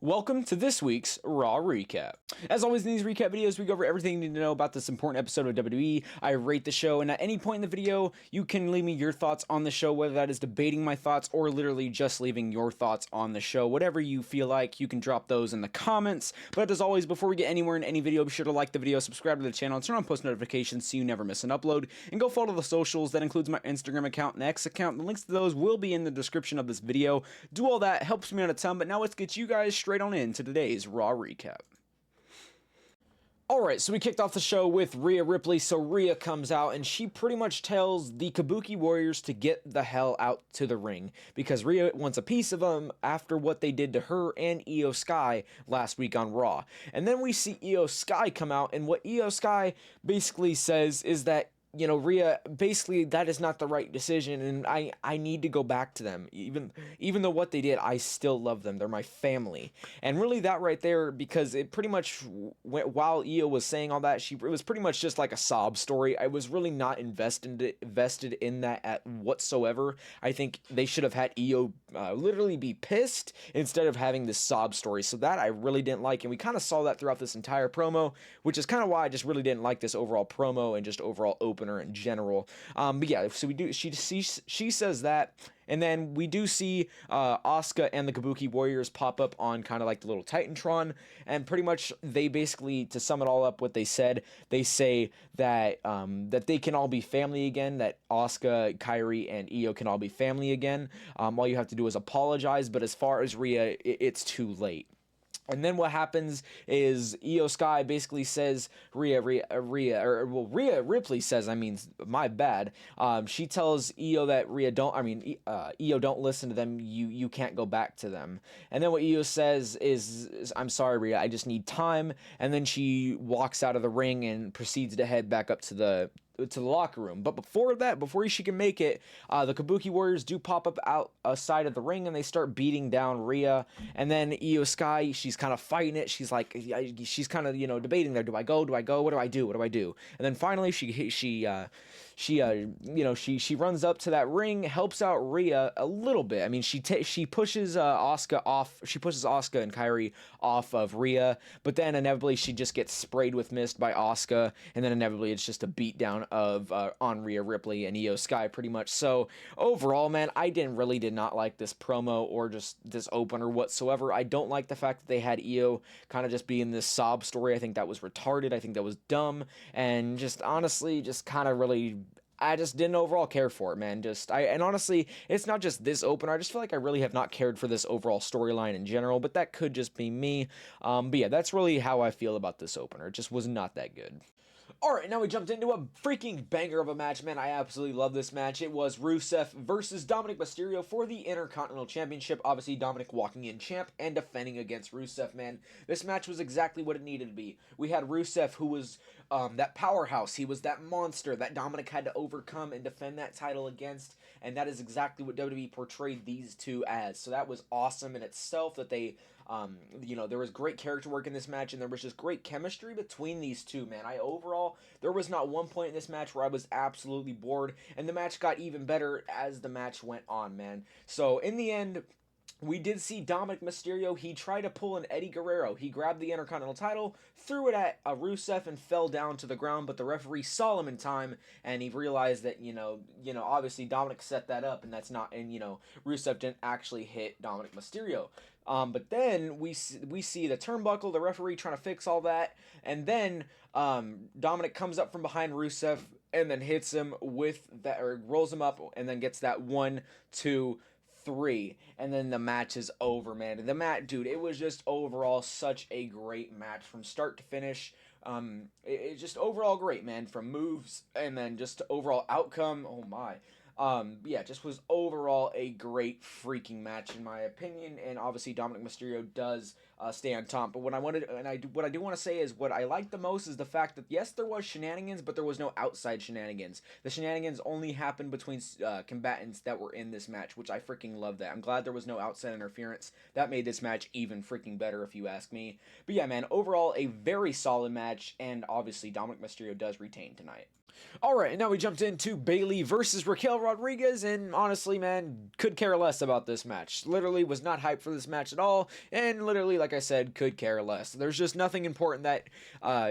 Welcome to this week's Raw Recap. As always in these recap videos, we go over everything you need to know about this important episode of WWE. I rate the show, and at any point in the video, you can leave me your thoughts on the show, whether that is debating my thoughts or literally just leaving your thoughts on the show. Whatever you feel like, you can drop those in the comments. But as always, before we get anywhere in any video, be sure to like the video, subscribe to the channel, and turn on post notifications so you never miss an upload. And go follow the socials. That includes my Instagram account and X account. The links to those will be in the description of this video. Do all that, helps me out a ton, but now let's get you guys straight on into today's Raw Recap. Alright, so we kicked off the show with Rhea Ripley. So Rhea comes out and she pretty much tells the Kabuki Warriors to get the hell out to the ring because Rhea wants a piece of them after what they did to her and Io Sky last week on Raw. And then we see Io Sky come out, and what Io Sky basically says is that, you know, Rhea, basically that is not the right decision, and I need to go back to them. Even though what they did, I still love them. They're my family. And really that right there, because it pretty much went, while Io was saying all that, it was pretty much just like a sob story. I was really not invested in that at whatsoever. I think they should have had Io literally be pissed instead of having this sob story. So that I really didn't like, and we kind of saw that throughout this entire promo, which is kind of why I just really didn't like this overall promo and just overall opener in general. But yeah, so we do. She says that, and then we do see Asuka and the Kabuki Warriors pop up on kind of like the little Titantron, and pretty much they basically, to sum it all up, what they said, they say that that they can all be family again. That Asuka, Kairi, and Io can all be family again. All you have to do is apologize. But as far as Rhea, it's too late. And then what happens is Io Sky basically says, Rhea Ripley says, my bad. She tells Io that Io don't listen to them. You can't go back to them. And then what Io says is I'm sorry, Rhea, I just need time. And then she walks out of the ring and proceeds to head back up to the locker room. But before that, before she can make it, the Kabuki Warriors do pop up outside of the ring, and they start beating down Rhea. And then Io Sky, she's kind of fighting it. She's like, she's kind of, debating there. Do I go? What do I do? And then finally she runs up to that ring, helps out Rhea a little bit. I mean, she pushes Asuka off. She pushes Asuka and Kairi off of Rhea, but then inevitably she just gets sprayed with mist by Asuka, and then inevitably it's just a beatdown of on Rhea Ripley and Io Sky pretty much. So overall, man, I did not like this promo or just this opener whatsoever. I don't like the fact that they had Io kind of just being this sob story. I think that was retarded. I think that was dumb, and just honestly, just kind of really, I just didn't overall care for it, man. And honestly, it's not just this opener. I just feel like I really have not cared for this overall storyline in general, but that could just be me. But yeah, that's really how I feel about this opener. It just was not that good. Alright, now we jumped into a freaking banger of a match, man. I absolutely love this match. It was Rusev versus Dominic Mysterio for the Intercontinental Championship. Obviously, Dominic walking in champ and defending against Rusev, man. This match was exactly what it needed to be. We had Rusev, who was that powerhouse. He was that monster that Dominic had to overcome and defend that title against, and that is exactly what WWE portrayed these two as. So that was awesome in itself that they, there was great character work in this match, and there was just great chemistry between these two, man. Overall, there was not one point in this match where I was absolutely bored, and the match got even better as the match went on, man. So in the end, we did see Dominic Mysterio. He tried to pull an Eddie Guerrero. He grabbed the Intercontinental title, threw it at Rusev, and fell down to the ground, but the referee saw him in time, and he realized that, obviously Dominic set that up, and that's not, and, Rusev didn't actually hit Dominic Mysterio. But then we see the turnbuckle, the referee trying to fix all that, and then Dominic comes up from behind Rusev and then hits him with that, or rolls him up, and then gets that 1, 2, 3, and then the match is over, man. And dude, it was just overall such a great match from start to finish. It's just overall great, man, from moves and then just overall outcome. Oh my. Yeah, just was overall a great freaking match in my opinion, and obviously Dominic Mysterio does stay on top. But what I do want to say is what I like the most is the fact that yes, there was shenanigans, but there was no outside shenanigans. The shenanigans only happened between combatants that were in this match, which I freaking love that. I'm glad there was no outside interference. That made this match even freaking better, if you ask me. But yeah, man, overall a very solid match, and obviously Dominic Mysterio does retain tonight. Alright, now we jumped into Bayley versus Raquel Rodriguez, and honestly, man, could care less about this match. Literally was not hyped for this match at all, and literally, like I said, could care less. There's just nothing important that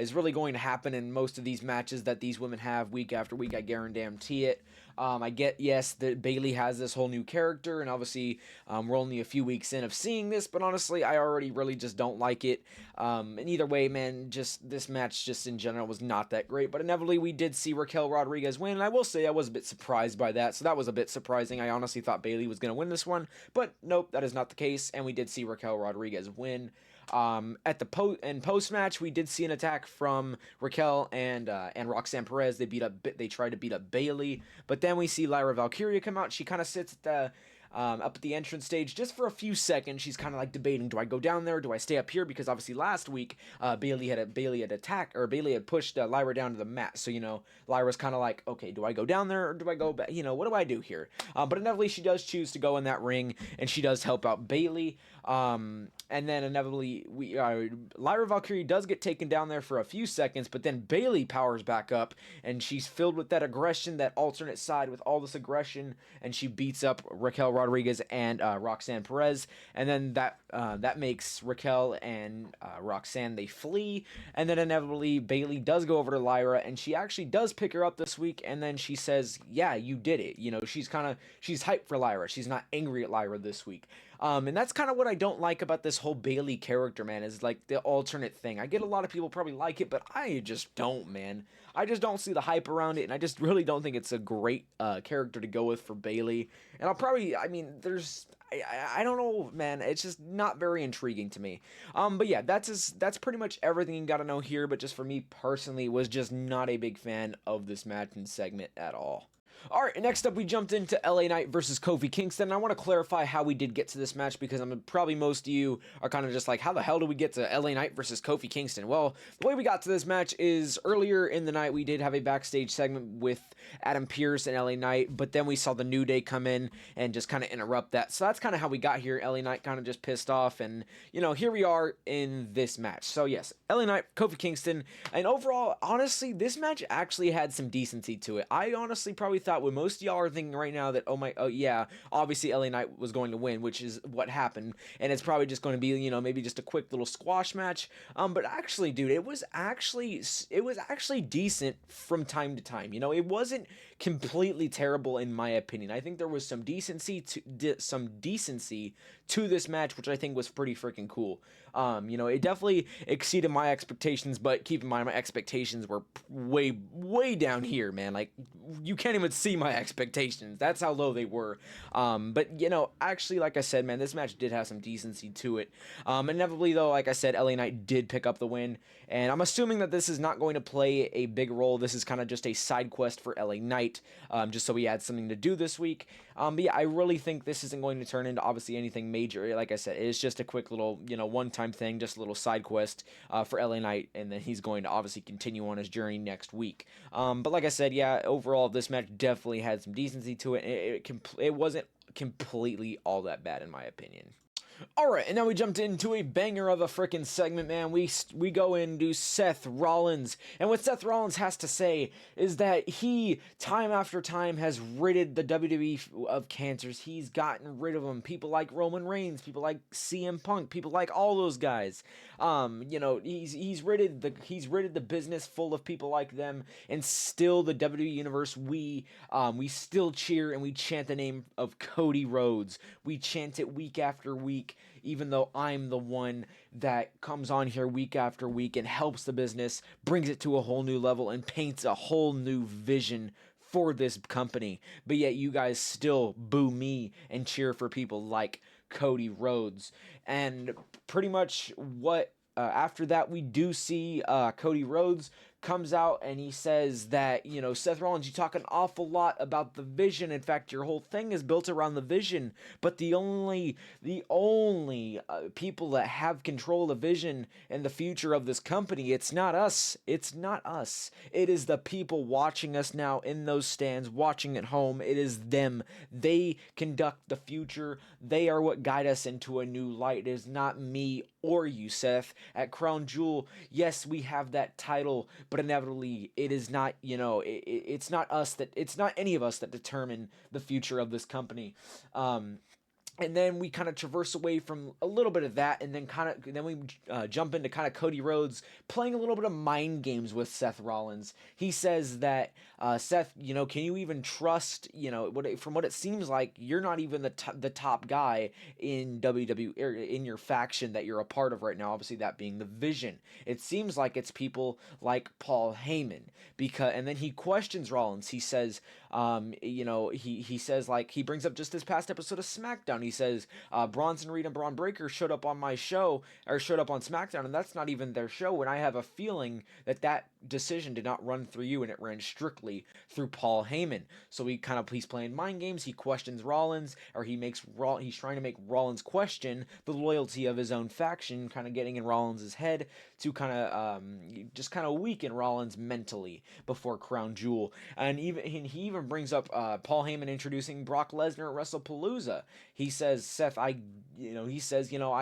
is really going to happen in most of these matches that these women have week after week. I guarantee it. I get, yes, that Bayley has this whole new character, and obviously we're only a few weeks in of seeing this, but honestly, I already really just don't like it. And either way, man, just this match just in general was not that great, but inevitably we did see Raquel Rodriguez win, and I will say I was a bit surprised by that, so that was a bit surprising. I honestly thought Bayley was going to win this one, but nope, that is not the case, and we did see Raquel Rodriguez win. At the post match, we did see an attack from Raquel and Roxanne Perez. They tried to beat up Bayley, but then we see Lyra Valkyria come out. She kind of sits at the up at the entrance stage just for a few seconds. She's kind of like debating, do I go down there, do I stay up here? Because obviously last week Bayley had pushed Lyra down to the mat. So Lyra's kind of like, okay, do I go down there or do I go back? What do I do here? But inevitably she does choose to go in that ring, and she does help out Bayley. And then inevitably Lyra Valkyrie does get taken down there for a few seconds, but then Bayley powers back up, and she's filled with that aggression, that alternate side with all this aggression, and she beats up Raquel Rodriguez and Roxanne Perez, and then that makes Raquel and Roxanne, they flee, and then inevitably Bayley does go over to Lyra, and she actually does pick her up this week, and then she says, yeah, you did it. She's hyped for Lyra. She's not angry at Lyra this week. And that's kind of what I don't like about this whole Bayley character, man, is like the alternate thing. I get a lot of people probably like it, but I just don't, man. I just don't see the hype around it, and I just really don't think it's a great character to go with for Bayley. And I don't know, man. It's just not very intriguing to me. But yeah, that's pretty much everything you got to know here. But just for me personally, was just not a big fan of this match and segment at all. Alright, next up we jumped into LA Knight versus Kofi Kingston, and I want to clarify how we did get to this match, because probably most of you are kind of just like, how the hell did we get to LA Knight versus Kofi Kingston? Well, the way we got to this match is earlier in the night we did have a backstage segment with Adam Pearce and LA Knight, but then we saw the New Day come in and just kind of interrupt that, so that's kind of how we got here. LA Knight kind of just pissed off, and here we are in this match. So yes, LA Knight, Kofi Kingston, and overall, honestly, this match actually had some decency to it. I honestly probably thought what most of y'all are thinking right now, that oh yeah, obviously LA Knight was going to win, which is what happened, and it's probably just going to be maybe just a quick little squash match. But actually, dude, it was actually decent from time to time. It wasn't completely terrible in my opinion. I think there was some decency to this match, which I think was pretty freaking cool. It definitely exceeded my expectations, but keep in mind my expectations were way down here, man. Like, you can't even see my expectations. That's how low they were. But actually, like I said, man, this match did have some decency to it. Inevitably, though, like I said, LA Knight did pick up the win, and I'm assuming that this is not going to play a big role. This is kind of just a side quest for LA Knight, just so he had something to do this week. But yeah, I really think this isn't going to turn into obviously anything major. Like I said, it's just a quick little, one-time thing, just a little side quest for LA Knight, and then he's going to obviously continue on his journey next week. But like I said, yeah, overall, this match definitely had some decency to it. It wasn't completely all that bad in my opinion. Alright, and now we jumped into a banger of a freaking segment, man. We go into Seth Rollins, and what Seth Rollins has to say is that he, time after time, has ridded the WWE of cancers. He's gotten rid of them. People like Roman Reigns, people like CM Punk, people like all those guys. He's ridded the business full of people like them, and still the WWE universe, we still cheer and we chant the name of Cody Rhoads. We chant it week after week, even though I'm the one that comes on here week after week and helps the business, brings it to a whole new level, and paints a whole new vision for this company. But yet you guys still boo me and cheer for people like Cody Rhoads. And pretty much what after that we do see Cody Rhoads comes out and he says that, Seth Rollins, you talk an awful lot about the vision. In fact, your whole thing is built around the vision, but the only people that have control of the vision and the future of this company, it's not us. It is the people watching us now in those stands, watching at home. It is them. They conduct the future. They are what guide us into a new light. It is not me or you, Seth. At Crown Jewel, yes, we have that title, but inevitably it is not, it's not us it's not any of us that determine the future of this company. And then we kind of traverse away from a little bit of that, and then we jump into kind of Cody Rhodes playing a little bit of mind games with Seth Rollins. He says that Seth, can you even trust, from what it seems like, you're not even the top guy in WWE, or in your faction that you're a part of right now. Obviously, that being the Vision. It seems like it's people like Paul Heyman, and then he questions Rollins. He says, he says, like, he brings up just this past episode of SmackDown. He says, Bronson Reed and Braun Breaker showed up on my show, or showed up on SmackDown, and that's not even their show, and I have a feeling that decision did not run through you, and it ran strictly through Paul Heyman. So he's playing mind games. He questions Rollins, or he's trying to make Rollins question the loyalty of his own faction, kind of getting in Rollins' head to just kind of weaken Rollins mentally before Crown Jewel. And he even brings up Paul Heyman introducing Brock Lesnar at WrestlePalooza. He says, Seth, I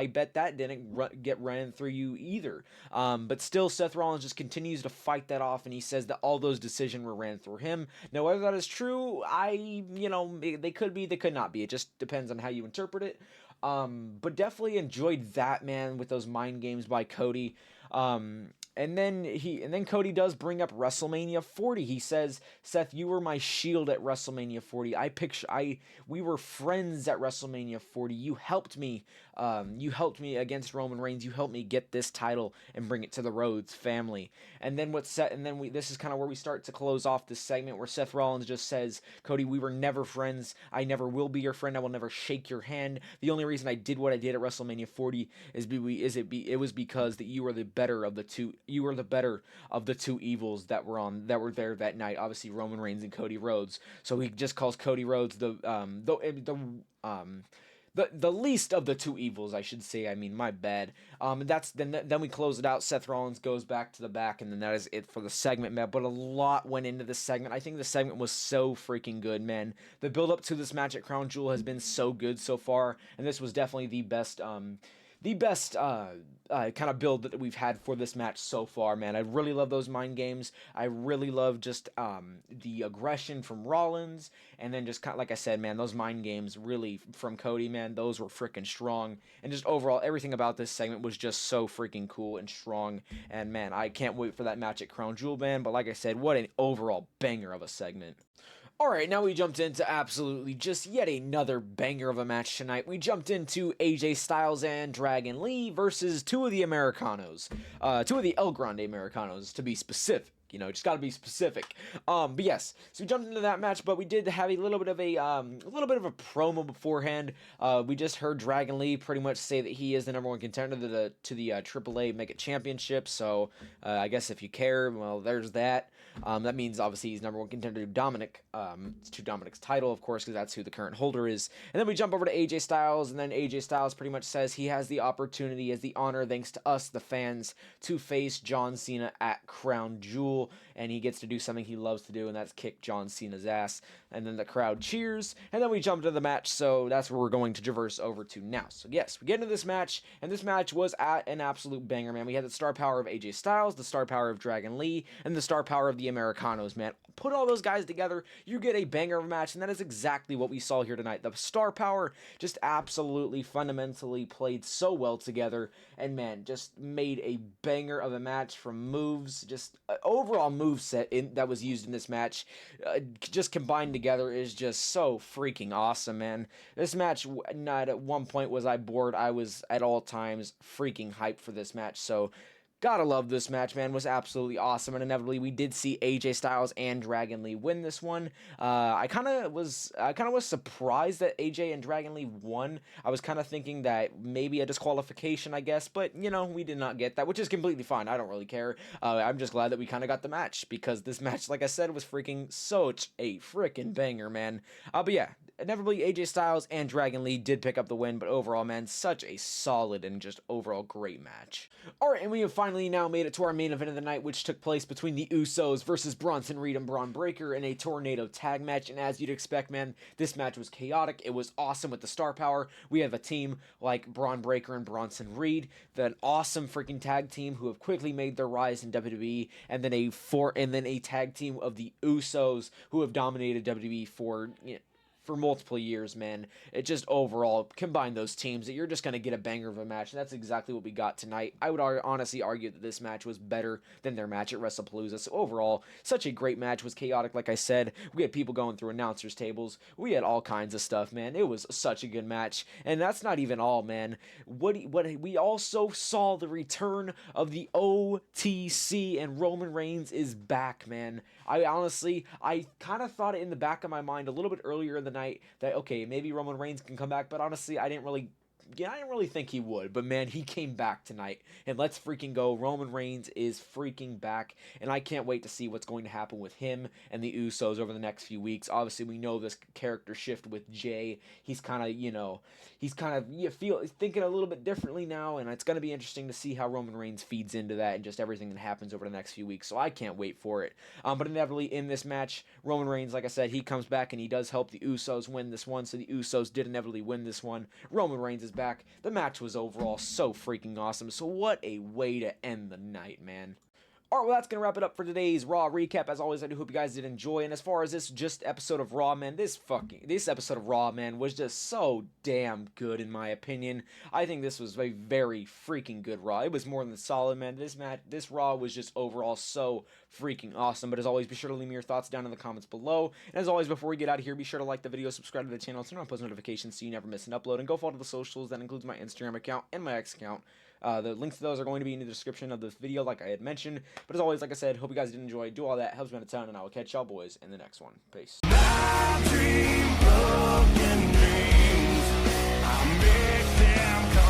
bet that didn't get ran through you either. But still, Seth Rollins just continues to fight that off, and he says that all those decisions were ran through him. Now, whether that is true, they could be, they could not be. It just depends on how you interpret it. But definitely enjoyed that, man, with those mind games by Cody. And then Cody does bring up WrestleMania 40. He says, Seth, you were my shield at WrestleMania 40. We were friends at WrestleMania 40. You helped me against Roman Reigns. You helped me get this title and bring it to the Rhoads family. And then this is kind of where we start to close off this segment, where Seth Rollins just says, Cody, we were never friends. I never will be your friend. I will never shake your hand. The only reason I did what I did at WrestleMania 40 it was because that you were the better of the two. You were the better of the two evils that were there that night. Obviously, Roman Reigns and Cody Rhodes. So he just calls Cody Rhodes the least of the two evils, I should say. I mean, my bad. Then we close it out. Seth Rollins goes back to the back, and then that is it for the segment, man. But a lot went into this segment. I think the segment was so freaking good, man. The build up to this match at Crown Jewel has been so good so far, and this was definitely the best kind of build that we've had for this match so far, man. I really love those mind games. I really love just the aggression from Rollins, and then just kind of, like I said, man, those mind games really from Cody, man, those were freaking strong. And just overall, everything about this segment was just so freaking cool and strong. And man, I can't wait for that match at Crown Jewel, man. But like I said, what an overall banger of a segment. Alright, now we jumped into absolutely just yet another banger of a match tonight. We jumped into AJ Styles and Dragon Lee versus two of the Americanos. Two of the El Grande Americanos, to be specific. Just gotta be specific. But yes, so we jumped into that match, but we did have a little bit of a promo beforehand. We just heard Dragon Lee pretty much say that he is the number one contender to the AAA Mega Championship. So I guess if you care, well, there's that. That means obviously he's number one contender to Dominic, to Dominic's title, of course, because that's who the current holder is. And then we jump over to AJ Styles, and then AJ Styles pretty much says he has the opportunity, has the honor, thanks to us, the fans, to face John Cena at Crown Jewel. And he gets to do something he loves to do, and that's kick John Cena's ass. And then the crowd cheers, and then we jump into the match, so that's where we're going to traverse over to now. So yes, we get into this match, and this match was an absolute banger, man. We had the star power of AJ Styles, the star power of Dragon Lee, and the star power of the Americanos, man. Put all those guys together, you get a banger of a match, and that is exactly what we saw here tonight. The star power just absolutely fundamentally played so well together, and man, just made a banger of a match from moves, just overall move set that was used in this match, just combined together is just so freaking awesome, man. This match, not at one point was I bored. I was at all times freaking hyped for this match, so gotta love this match, man. It was absolutely awesome, and inevitably we did see AJ Styles and Dragon Lee win this one. I kind of was surprised that AJ and Dragon Lee won. I was kind of thinking that maybe a disqualification, I guess, but we did not get that, which is completely fine. I don't really care. I'm just glad that we kind of got the match, because this match, like I said, was freaking such a freaking banger, man. But yeah, inevitably AJ Styles and Dragon Lee did pick up the win, but overall, man, such a solid and just overall great match. All right, and we have finally finally now made it to our main event of the night, which took place between the Usos versus Bronson Reed and Braun Breaker in a tornado tag match. And as you'd expect, man, this match was chaotic. It was awesome with the star power. We have a team like Braun Breaker and Bronson Reed, an awesome freaking tag team who have quickly made their rise in WWE, and then a tag team of the Usos who have dominated WWE for multiple years, man. It just overall, combine those teams, that you're just going to get a banger of a match, and that's exactly what we got tonight. I would honestly argue that this match was better than their match at WrestlePalooza. So overall, such a great match. Was chaotic, like I said. We had people going through announcers tables. We had all kinds of stuff, man. It was such a good match, and that's not even all, man. What we also saw the return of the OTC, and Roman Reigns is back, man. I kind of thought it in the back of my mind a little bit earlier in the night that, okay, maybe Roman Reigns can come back, but honestly, I didn't really think he would, but man, he came back tonight, and let's freaking go. Roman Reigns is freaking back, and I can't wait to see what's going to happen with him and the Usos over the next few weeks. Obviously, we know this character shift with Jay. He's kind of, thinking a little bit differently now, and it's going to be interesting to see how Roman Reigns feeds into that and just everything that happens over the next few weeks, so I can't wait for it. But inevitably, in this match, Roman Reigns, like I said, he comes back, and he does help the Usos win this one, so the Usos did inevitably win this one. Roman Reigns is back. The match was overall so freaking awesome. So what a way to end the night, man. Alright, well, that's going to wrap it up for today's Raw recap. As always, I do hope you guys did enjoy. And as far as this just episode of Raw, man, this episode of Raw, man, was just so damn good, in my opinion. I think this was a very freaking good Raw. It was more than solid, man. This Raw was just overall so freaking awesome. But as always, be sure to leave me your thoughts down in the comments below. And as always, before we get out of here, be sure to like the video, subscribe to the channel, turn on post notifications so you never miss an upload, and go follow the socials. That includes my Instagram account and my X account. The links to those are going to be in the description of this video, like I had mentioned. But as always, like I said, hope you guys did enjoy. Do all that. Helps me out a ton, and I will catch y'all boys in the next one. Peace. I dream broken dreams. I make them come